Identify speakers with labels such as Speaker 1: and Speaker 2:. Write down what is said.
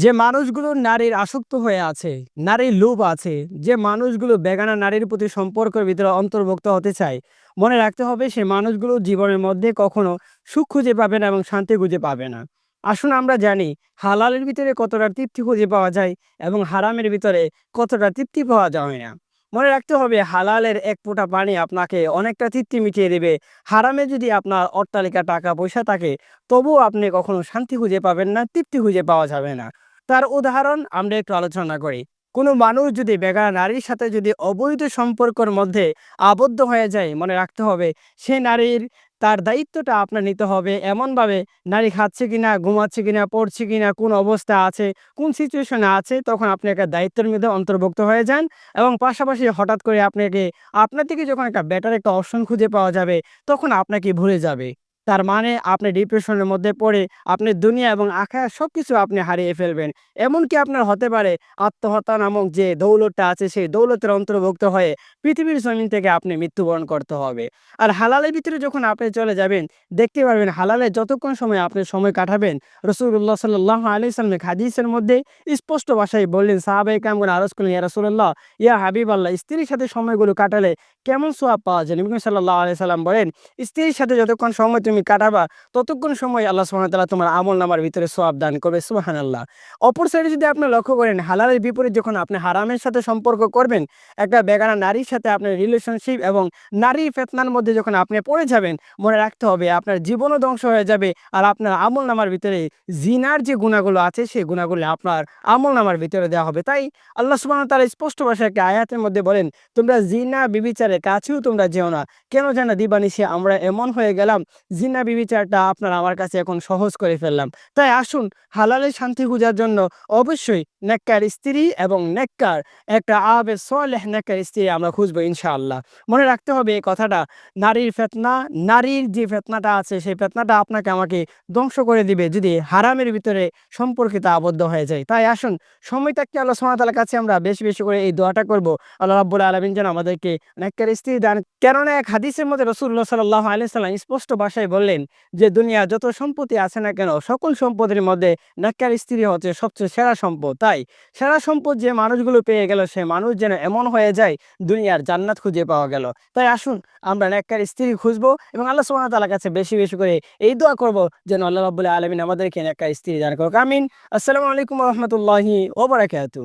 Speaker 1: যে মানুষগুলো নারীর আসক্ত হয়ে আছে, নারীর লোভ আছে, যে মানুষগুলো বেগানা নারীর প্রতি সম্পর্কের ভিতরে অন্তর্ভুক্ত হতে চায়, মনে রাখতে হবে সে মানুষগুলো জীবনের মধ্যে কখনো সুখ খুঁজে পাবে না এবং শান্তি খুঁজে পাবে না। আসুন আমরা জানি হালালের ভিতরে কতটা তৃপ্তি খুঁজে পাওয়া যায় এবং হারামের ভিতরে কতটা তৃপ্তি পাওয়া যায় না। মনে রাখতে হবে হালালের এক ফোঁটা পানি আপনাকে অনেকটা তৃপ্তি মিটিয়ে দেবে। হারামে যদি আপনার অট্টালিকা টাকা পয়সা থাকে তবুও আপনি কখনো শান্তি খুঁজে পাবেন না, তৃপ্তি খুঁজে পাওয়া যাবে না। তার উদাহরণ আমরা একটু আলোচনা করি। কোনো মানুষ যদি বেগানা নারীর সাথে যদি অবৈধ সম্পর্কের মধ্যে আবদ্ধ হয়ে যায়, মনে রাখতে হবে সে নারীর তার দায়িত্বটা আপনার নিতে হবে এমনভাবে, নারী খাচ্ছে কিনা, ঘুমাচ্ছে কিনা, পড়ছে কিনা, কোন অবস্থা আছে, কোন সিচুয়েশনে আছে, তখন আপনি একটা দায়িত্বের মধ্যে অন্তর্ভুক্ত হয়ে যান এবং পাশাপাশি হঠাৎ করে আপনার থেকে যখন একটা বেটার একটা অপশন খুঁজে পাওয়া যাবে, তখন আপনাকে ভুলে যাবে। তার মানে আপনি ডিপ্রেশনের মধ্যে পড়ে আপনি দুনিয়া এবং আখিরাত সবকিছু আপনি হারিয়ে ফেলবেন। এমনকি আপনার হতে পারে আত্মহত্যা নামক যে দৌলতটা আছে সেই দৌলতের অন্তর্ভুক্ত হয়ে পৃথিবীর জমিন থেকে আপনি মৃত্যুবরণ করতে হবে। আর হালালের ভিতরে যখন আপনি চলে যাবেন, দেখতে পারবেন হালালে যতক্ষণ সময় আপনি সময় কাটাবেন, রাসূলুল্লাহ সাল্লাল্লাহু আলাইহি ওয়াসাল্লাম হাদিসের মধ্যে স্পষ্ট ভাষায় বললেন, সাহাবায়ে কেরামগণ আরজ করলেন, ইয়া রাসূলুল্লাহ, ইয়া হাবিবাল্লাহ, স্ত্রীর সাথে সময়গুলো কাটালে কেমন সওয়াব পাওয়া যায়? নবী করিম সাল্লাল্লাহু আলাইহি সাল্লাম বলেন, স্ত্রীর সাথে যতক্ষণ সময় তুমি কাটাবা ততক্ষণ সময় আল্লাহ সুবহানাহু ওয়া তাআলা তোমার আমলনামার ভিতরে সওয়াব দান করবে। সুবহানাল্লাহ। অপর সাইডে যদি আপনি লক্ষ্য করেন হালালের বিপরীত যখন আপনি হারামের সাথে সম্পর্ক করবেন, একটা বেগানা নারীর সাথে আপনার রিলেশনশিপ এবং নারী ফিতনার মধ্যে যখন আপনি পড়ে যাবেন, মনে রাখতে হবে আপনার জীবনও ধ্বংস হয়ে যাবে আর আপনার আমলনামার ভিতরে জিনার যে গুনাহগুলো আছে সেই গুনাহগুলো আপনার আমলনামার ভিতরে দেওয়া হবে। তাই আল্লাহ সুবহানাহু ওয়া তাআলা স্পষ্ট ভাষায় একটা আয়াতের মধ্যে বলেন, তোমরা জিনা ব্যভিচারের কাছেও তোমরা যেও না। কেন জানো দিবানিশি আমরা এমন হয়ে গেলাম, জিনা ব্যভিচারটা আপনার আমার কাছে এখন সহজ করে ফেললাম। তাই আসুন হালালের শান্তি খোঁজার জন্য অবশ্যই নেককার স্ত্রী এবং নেককার একটা আবেদ সলেহ নেককার স্ত্রী আমরা খুঁজবো ইনশাআল্লাহ। মনে রাখতে হবে এই কথাটা, নারীর ফিতনা, নারীর যে ফিতনাটা আছে সেই ফিতনাটা আপনাকে আমাকে ধ্বংস করে দিবে যদি হারামের ভিতরে সম্পর্কিত আবদ্ধ হয়ে যায়। তাই আসুন সময় থাকতে আল্লাহ সুবহানাহু ওয়া তাআলার কাছে আমরা বেশি, বেশি করে এই দোয়াটা করব। আল্লাহ রাব্বুল আলামিন যেন আমাদেরকে নেককার স্ত্রী দান। কেননা এক হাদিসের মধ্যে রাসূলুল্লাহ সাল্লাল্লাহু আলাইহি সাল্লাম স্পষ্ট ভাষায় বললেন যে, দুনিয়া যত সম্পত্তি আছে না কেন সকল সম্পদের মধ্যে নেককার স্ত্রী হচ্ছে সবচেয়ে সেরা সম্পদ। তাই সেরা সম্পদ যে মানুষগুলো পেয়ে গেল সে মানুষ যেন এমন হয়ে যায় দুনিয়ার জান্নাত খুঁজে পাওয়া গেল। তাই আসুন আমরা নেককার স্ত্রী খুঁজবো এবং আল্লাহ সুবহানাহু ওয়া তাআলার কাছে বেশি, বেশি করে এই দোয়া করব যেন আল্লাহ রাব্বুল আলামিন আমাদেরকে নেককার স্ত্রী দান করুক। আমিন। আসসালামু আলাইকুম ওয়া রাহমাতুল্লাহি ওয়া বারাকাতুহু।